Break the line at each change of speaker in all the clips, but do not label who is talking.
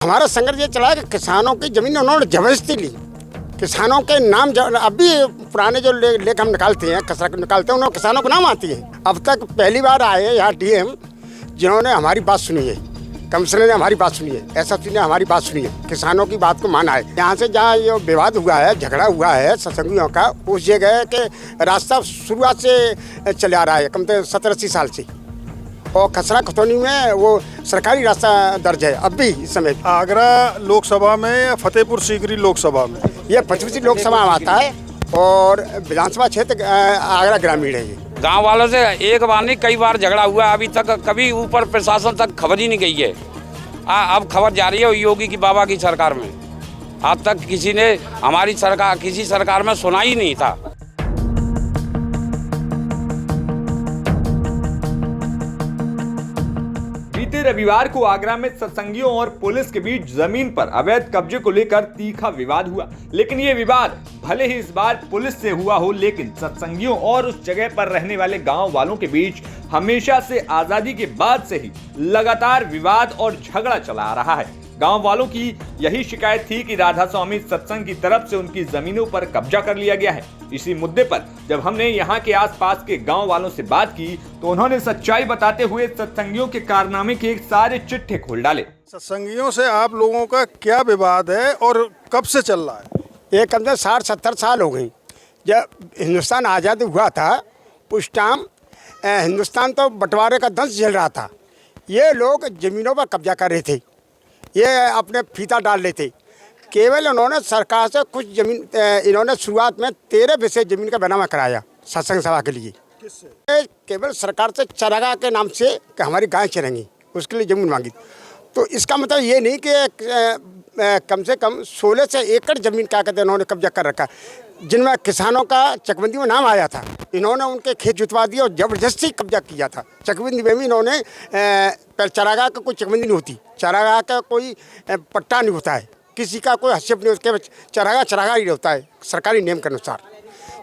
हमारा संघर्ष ये चला है कि किसानों की जमीन उन्होंने जबरदस्ती ली। किसानों के नाम अब भी पुराने जो लेख हम निकालते हैं, कसरा निकालते हैं, उन्होंने किसानों को नाम आती है। अब तक पहली बार आए यहाँ डीएम जिन्होंने हमारी बात सुनी है, कमिश्नर ने हमारी बात सुनी है, एसएसपी ने हमारी बात सुनी है, किसानों की बात को माना है। यहाँ से जहाँ ये विवाद हुआ है, झगड़ा हुआ है सत्संगियों का, उस जगह के रास्ता शुरुआत से चले आ रहा है कम से 70-80 साल से, और खसरा खतौनी में वो सरकारी रास्ता दर्ज है अब भी इस समय।
आगरा लोकसभा में या फतेहपुर सीकरी लोकसभा में?
ये 25 लोकसभा में आता है और विधानसभा क्षेत्र आगरा ग्रामीण है। ये
गांव वालों से एक बार नहीं कई बार झगड़ा हुआ है, अभी तक कभी ऊपर प्रशासन तक खबर ही नहीं गई है। अब खबर जा रही है योगी की बाबा की सरकार में, आज तक किसी ने हमारी सरकार किसी सरकार में सुना ही नहीं था।
बीते रविवार को आगरा में सत्संगियों और पुलिस के बीच जमीन पर अवैध कब्जे को लेकर तीखा विवाद हुआ, लेकिन ये विवाद भले ही इस बार पुलिस से हुआ हो, लेकिन सत्संगियों और उस जगह पर रहने वाले गांव वालों के बीच हमेशा से आजादी के बाद से ही लगातार विवाद और झगड़ा चला आ रहा है। गांव वालों की यही शिकायत थी कि राधा स्वामी सत्संग की तरफ से उनकी जमीनों पर कब्जा कर लिया गया है। इसी मुद्दे पर जब हमने यहां के आसपास के गांव वालों से बात की तो उन्होंने सच्चाई बताते हुए सत्संगियों के कारनामे के सारे चिट्ठे खोल डाले।
सत्संगियों से आप लोगों का क्या विवाद है और कब से चल रहा है?
ये कम से 60-70 साल हो गई। जब हिंदुस्तान आज़ाद हुआ था उस टाइम हिंदुस्तान तो बंटवारे का दंश झेल रहा था। ये लोग ज़मीनों पर कब्जा कर रहे थे, ये अपने फीता डाल लेते। केवल उन्होंने सरकार से कुछ ज़मीन इन्होंने शुरुआत में 13 विषय ज़मीन का बनामा कराया सत्संग सभा के लिए। किससे? केवल सरकार से चरागाह के नाम से कि हमारी गाय चरेंगी, उसके लिए ज़मीन मांगी। तो इसका मतलब ये नहीं कि कम से कम 16 एकड़ ज़मीन क्या कहते हैं उन्होंने कब्जा कर रखा, जिनमें किसानों का चकबंदी में नाम आया था। इन्होंने उनके खेत जुतवा दिए और ज़बरदस्ती कब्जा किया था। चकबंदी में भी इन्होंने चरागाह का कोई चकबंदी नहीं होती, चरागाह का कोई पट्टा नहीं होता है, किसी का कोई हस्तक्षेप नहीं, उसके चरागाह ही होता है सरकारी नियम के अनुसार।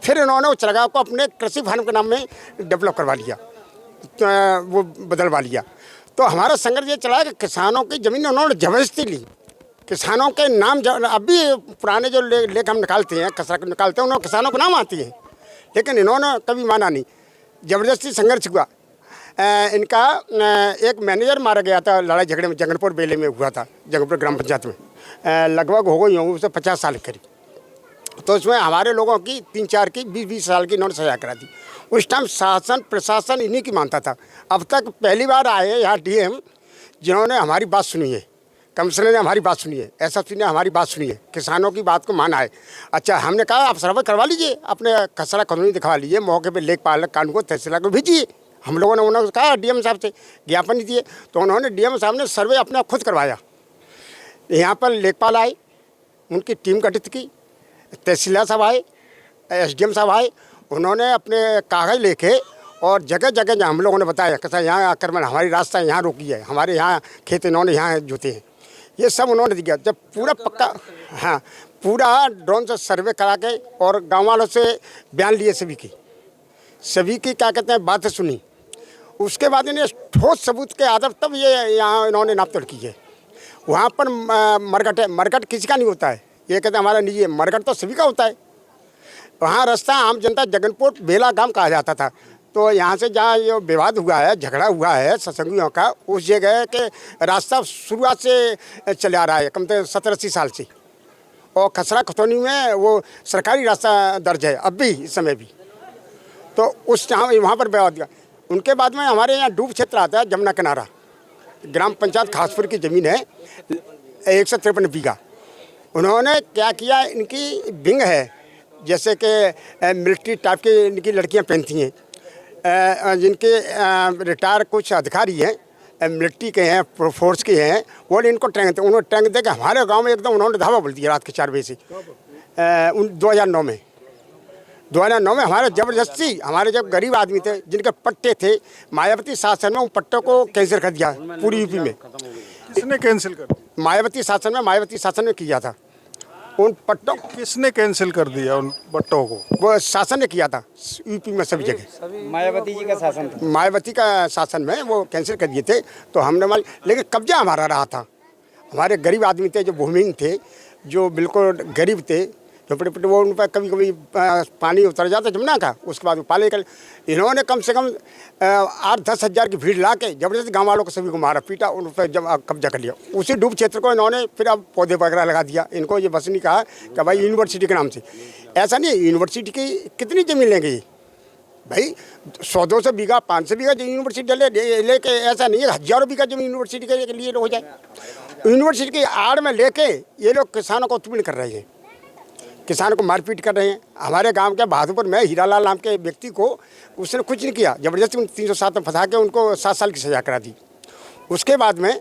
फिर इन्होंने उस चरागाह को अपने कृषि फार्म के नाम में डेवलप करवा लिया, वो बदलवा लिया। तो हमारा संघर्ष ये चला है कि किसानों की ज़मीन उन्होंने ज़बरदस्ती ली। किसानों के नाम अब भी पुराने जो लेख हम निकालते हैं, कसरा निकालते हैं, उन्होंने किसानों को नाम आती है, लेकिन इन्होंने कभी माना नहीं। ज़बरदस्ती संघर्ष हुआ। इनका एक मैनेजर मारा गया था लड़ाई झगड़े में, जंगलपुर बेले में हुआ था, जंगलपुर ग्राम पंचायत में। लगभग हो गई होंगी उसे 50 साल करीब। तो उसमें हमारे लोगों की 3-4 की 20-20 साल की इन्होंने सजा करा दी। उस टाइम शासन प्रशासन इन्हीं की मानता था। अब तक पहली बार आए यहाँ डीएम जिन्होंने हमारी बात सुनी है, कमिश्नर ने हमारी बात सुनी है, एसएसपी ने हमारी बात सुनी है, किसानों की बात को माना है। अच्छा, हमने कहा आप सर्वे करवा लीजिए, अपने खसरा खतौनी दिखवा लीजिए, मौके पर लेखपाल कानून को तहसील को भेजिए। हम लोगों ने उन्होंने कहा डीएम साहब से ज्ञापन दिए, तो उन्होंने डीएम साहब ने सर्वे अपना खुद करवाया। यहाँ पर लेखपाल आए, उनकी टीम गठित की, तहसीलदार साहब आए, एसडीएम साहब आए, उन्होंने अपने कागज़ लेके और जगह जगह जहाँ हम लोगों ने बताया कि यहाँ आक्रमण, हमारी रास्ता यहाँ रोकी है, हमारे यहाँ खेत इन्होंने यहाँ जोते हैं, ये सब उन्होंने दिया। जब पूरा पक्का, हाँ, पूरा ड्रोन से सर्वे करा के और गाँव वालों से बयान लिए, सभी की क्या कहते हैं बातें सुनी, उसके बाद इन्हें ठोस सबूत के आधार तब ये यहाँ इन्होंने नापतोल की है। वहाँ पर मरकट है, मरकट किसी का नहीं होता है, ये कहते हैं हमारा निजी है, मरकट तो सभी का होता है। वहाँ रास्ता आम जनता जगनपुर बेला गांव कहा जाता था। तो यहाँ से जहाँ ये विवाद हुआ है, झगड़ा हुआ है सत्संगियों का, उस जगह के रास्ता शुरुआत से चले आ रहा है कम से 70-80 साल से, और खसरा खतौनी में वो सरकारी रास्ता दर्ज है अब भी इस समय भी। तो उस वहाँ पर विवाद हुआ। उनके बाद में हमारे यहाँ डूब क्षेत्र आता है, जमुना किनारा, ग्राम पंचायत खासपुर की ज़मीन है 153 बीघा। उन्होंने क्या किया, इनकी विंग है, जैसे कि मिलिट्री टाइप की इनकी लड़कियां पहनती हैं, जिनके रिटायर कुछ अधिकारी हैं मिलिट्री के हैं, फोर्स के हैं, वो इनको ट्रेनिंग देते। उन्होंने ट्रेनिंग दे के हमारे गाँव में एकदम उन्होंने धावा बोल दिया रात के 4 बजे से। 2009 में हमारे ज़बरदस्ती, हमारे जब गरीब आदमी थे जिनके पट्टे थे, मायावती शासन में उन पट्टों को कैंसिल कर दिया पूरी यूपी में।
किसने कैंसिल कर दिया?
मायावती शासन में किया था। उन पट्टों
किसने कैंसिल कर दिया उन पट्टों को?
वो शासन ने किया था यूपी में सभी जगह।
मायावती जी का शासन था,
मायावती का शासन में वो कैंसिल कर दिए थे। तो हमने लेकिन कब्जा हमारा रहा था। हमारे गरीब आदमी थे, जो भूमिहीन थे, जो बिल्कुल गरीब थे, झोपड़े, वो उन पर कभी कभी पानी उतर जाता जमुना का, उसके बाद वो पाले कर। इन्होंने कम से कम 8-10 हज़ार की भीड़ ला के जबरदस्ती गाँव वालों को सभी को मारा पीटा, उन पर जब कब्जा कर लिया। उसी डूब क्षेत्र को इन्होंने फिर अब पौधे वगैरह लगा दिया। इनको ये बस नहीं कहा कि भाई यूनिवर्सिटी के नाम से, ऐसा नहीं है। यूनिवर्सिटी की कितनी ज़मीन लेंगे ये भाई? 100-200 बीघा, 500 बीघा यूनिवर्सिटी लेके, ऐसा नहीं है हज़ारों बीघा जमीन यूनिवर्सिटी के लिए हो जाए। यूनिवर्सिटी की आड़ में लेके ये लोग किसानों को उत्पीड़न कर रहे हैं, किसानों को मारपीट कर रहे हैं। हमारे गांव के बहादुरपुर में हीरालाल नाम के व्यक्ति को उसने कुछ नहीं किया, ज़बरदस्ती 307 में फंसा के उनको 7 साल की सज़ा करा दी। उसके बाद में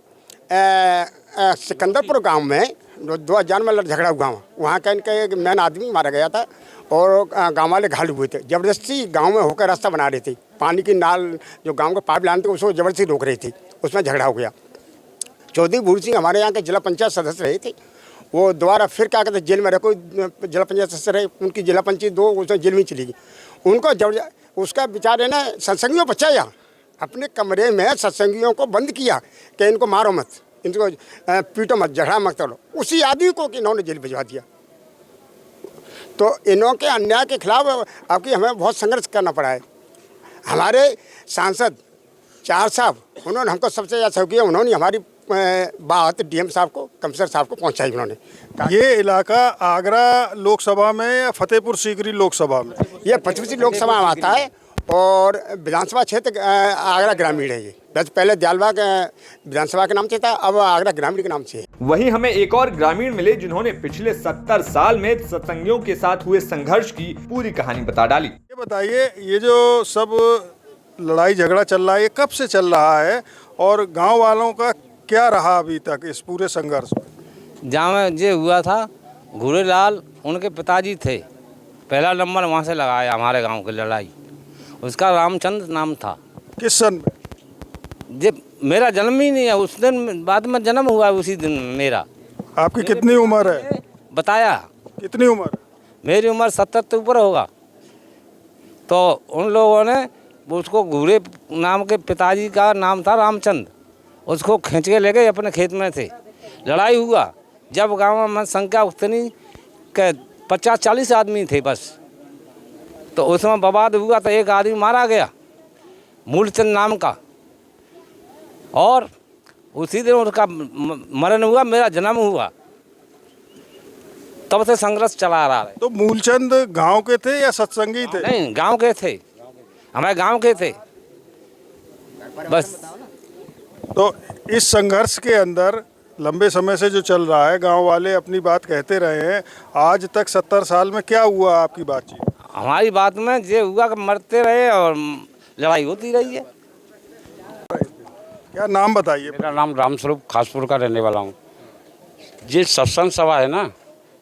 सिकंदरपुर गांव में 2000 में झगड़ा हुआ, वहाँ का इनका एक मेन आदमी मारा गया था और गांव वाले घायल हुए थे। ज़बरदस्ती गांव में होकर रास्ता बना रहे थे, पानी की नाल जो गांव का पाइप लाइन थे उसको ज़बरदस्ती रोक रही थी, उसमें झगड़ा हो गया। चौधरी भूल सिंह हमारे यहाँ के जिला पंचायत सदस्य रहे थे, वो दोबारा फिर क्या कहते जेल में रहे, कोई जिला पंचायत सदस्य रहे, उनकी जिला पंचायत 2 उसमें जेल में चली गई। उनको जब उसका बेचारे ने सत्संगियों बचाया, अपने कमरे में सत्संगियों को बंद किया कि इनको मारो मत, इनको पीटो मत, झगड़ा मत करो। उसी आदमी को कि इन्होंने जेल भिजवा दिया। तो इन्हों के अन्याय के खिलाफ आपकी हमें बहुत संघर्ष करना पड़ा है। हमारे सांसद 4 साहब, उन्होंने हमको सबसे ज़्यादा सहयोग किया। उन्होंने हमारी बात डीएम साहब को, कमिश्नर साहब को पहुंचाई। उन्होंने
ये इलाका आगरा लोकसभा में या फतेहपुर सीकरी लोकसभा में?
ये 25 लोकसभा में आता है और विधानसभा क्षेत्र आगरा ग्रामीण है। ये बस पहले दयालबाग विधानसभा के नाम से था, अब आगरा ग्रामीण के नाम से है।
वहीं हमें एक और ग्रामीण मिले जिन्होंने पिछले 70 साल में सत्संगियों के साथ हुए संघर्ष की पूरी कहानी बता डाली।
ये बताइए, ये जो सब लड़ाई झगड़ा चल रहा है, ये कब से चल रहा है और गांव वालों का क्या रहा अभी तक इस पूरे संघर्ष में?
जहाँ में ये हुआ था, घूरेलाल उनके पिताजी थे, पहला नंबर वहाँ से लगाया हमारे गांव की लड़ाई। उसका रामचंद्र नाम था।
किस सन में?
ये मेरा जन्म ही नहीं है, उस दिन बाद में जन्म हुआ है, उसी दिन मेरा।
आपकी कितनी उम्र है?
बताया
कितनी उम्र?
मेरी उम्र 70 के ऊपर होगा। तो उन लोगों ने उसको, घूरे नाम के पिताजी का नाम था रामचंद्र, उसको खींच के ले गए अपने खेत में थे। लड़ाई हुआ, जब गांव में संख्या उतनी के 50-40 आदमी थे बस, तो उसमें बवाद हुआ तो एक आदमी मारा गया, मूलचंद नाम का, और उसी दिन उसका मरण हुआ, मेरा जन्म हुआ। तब से संघर्ष चला रहा है।
तो मूलचंद गांव के थे या सत्संगी थे?
नहीं, गांव के थे, हमारे गांव के थे बस।
तो इस संघर्ष के अंदर लंबे समय से जो चल रहा है, गांव वाले अपनी बात कहते रहे हैं, आज तक 70 साल में क्या हुआ आपकी बातचीत?
हमारी बात में ये हुआ कि मरते रहे और लड़ाई होती रही है।
क्या नाम बताइए?
मेरा नाम रामस्वरूप खासपुर का रहने वाला हूँ। ये सत्संग सभा है ना,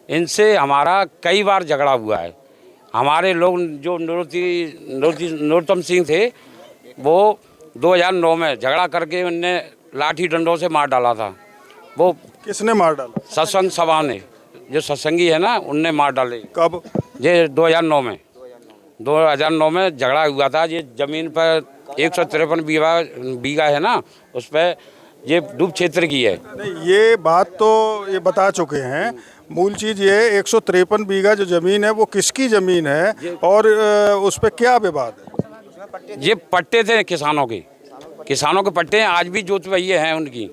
इनसे हमारा कई बार झगड़ा हुआ है। हमारे लोग जो नरोत्तम सिंह थे, वो 2009 में झगड़ा करके उनने लाठी डंडों से मार डाला था। वो
किसने मार डाला?
सत्संग सभा ने, जो सत्संगी है ना, उनने मार डाले।
कब?
ये 2009 में झगड़ा हुआ था। ये ज़मीन पर 153 बीघा है ना, उस पर ये डूब क्षेत्र की है।
नहीं, ये बात तो ये बता चुके हैं। मूल चीज़ ये 153 बीघा जो ज़मीन है वो किसकी ज़मीन है और उस पर क्या विवाद है?
ये पट्टे थे किसानों के पट्टे हैं, आज भी जोत भैया हैं उनकी,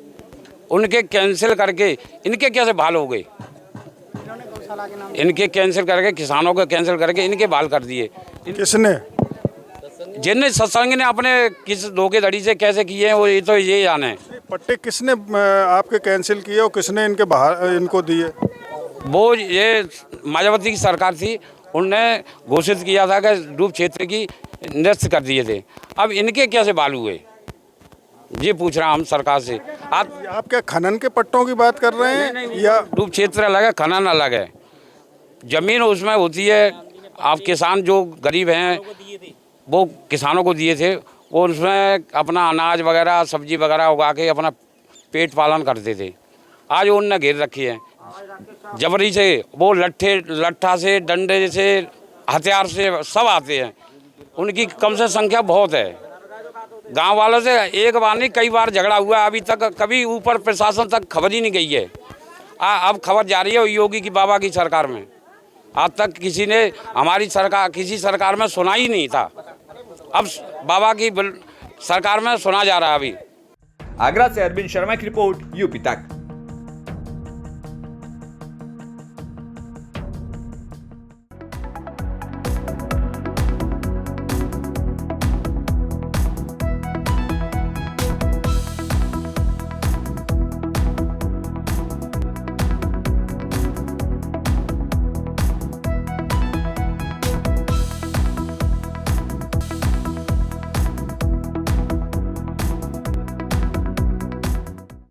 उनके कैंसिल करके इनके कैसे बहाल हो गए? इनके कैंसिल करके, किसानों के कैंसिल करके इनके बहाल कर दिए।
किसने?
जिनने सत्संग ने अपने किस धोखेधड़ी से कैसे किए हैं, वो ये तो ये जाने।
पट्टे किसने आपके कैंसिल किए और किसने इनके बाहर इनको दिए?
वो ये मायावती की सरकार थी, उनने घोषित किया था कि डूब क्षेत्र की निरस्त कर दिए थे। अब इनके कैसे बहाल हुए, ये पूछ रहा हम सरकार से।
आप क्या खनन के पट्टों की बात कर रहे हैं? या
डूब क्षेत्र अलग है, खनन अलग है। जमीन उसमें होती है, आप किसान जो गरीब हैं वो किसानों को दिए थे, वो उसमें अपना अनाज वगैरह सब्जी वगैरह उगा के अपना पेट पालन करते थे। आज उनने घेर रखी है जबरी से, वो लट्ठा से, डंडे से, हथियार से सब आते हैं। उनकी कम से संख्या बहुत है, गांव वालों से एक बार नहीं कई बार झगड़ा हुआ है, अभी तक कभी ऊपर प्रशासन तक खबर ही नहीं गई है। अब खबर जा रही है योगी की बाबा की सरकार में। आज तक किसी ने हमारी सरकार किसी सरकार में सुना ही नहीं था, अब बाबा की सरकार में सुना जा रहा है। अभी
आगरा से अरविंद शर्मा की रिपोर्ट, यूपी तक।